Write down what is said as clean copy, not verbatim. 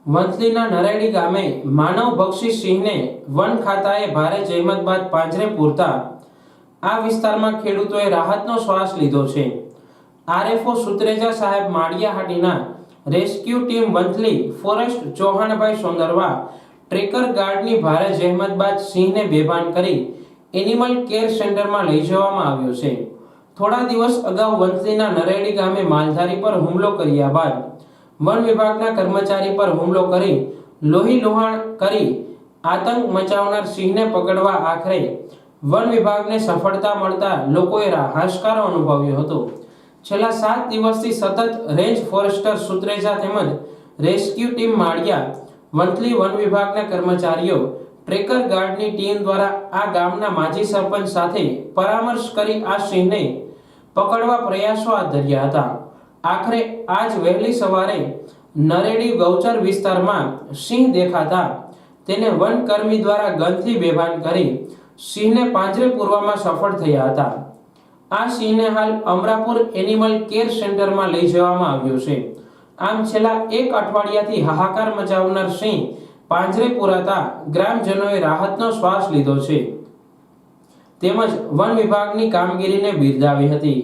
વંથલીના નરેડી ગામે માનવભક્ષી સિંહને વન ખાતાએ ભારે જહેમત બાદ પાંજરે પૂરતા આ વિસ્તારમાં ખેડૂતોએ રાહતનો શ્વાસ લીધો છે। આરએફઓ સુત્રેજા સાહેબ Maliyahatina rescue team Vanthali forest Chauhanbhai Sondarva tracker ગાર્ડની ભારે જહેમત બાદ સિંહને બેભાન કરી એનિમલ કેર સેન્ટરમાં લઈ જવામાં આવ્યો છે। થોડા દિવસ અગાઉ વંથલીના નરેડી ગામે માલધારી પર હુમલો કર્યા બાદ વન વિભાગના કર્મચારી પર હુમલો કરી લોહી લુહાણ કરી આતંક મચાવનાર સિંહને પકડવા આખરે વન વિભાગને સફળતા મળતા લોકોએ હાશકારો અનુભવ્યો હતો। છેલ્લા 7 દિવસથી સતત રેન્જ ફોરેસ્ટર સુત્રેજા તેમજ રેસ્ક્યુ ટીમ માળિયા વંથલી વન વિભાગના કર્મચારીઓ ટ્રેકર ગાર્ડની ટીમ દ્વારા આ ગામના માજી સરપંચ સાથે પરામર્શ કરી આ સિંહને પકડવા પ્રયાસો હાથ ધર્યા હતા। આખરે આજ વહેલી સવારે નરેડી ગૌચર વિસ્તારમાં સિંહ દેખાતા તેને વનકર્મી દ્વારા ગનથી બેભાન કરી સિંહને પાંજરે પૂરવામાં સફળ થયા હતા। આ સિંહને હાલ અમરાપુર એનિમલ કેર સેન્ટરમાં લઈ જવામાં આવ્યો છે। આમ છેલ્લા 1 અઠવાડિયાથી હાહાકાર મચાવનાર સિંહ પાંજરે પૂરાતા ગ્રામજનોએ રાહતનો શ્વાસ લીધો છે તેમજ વન વિભાગની કામગીરીને બિરદાવી હતી।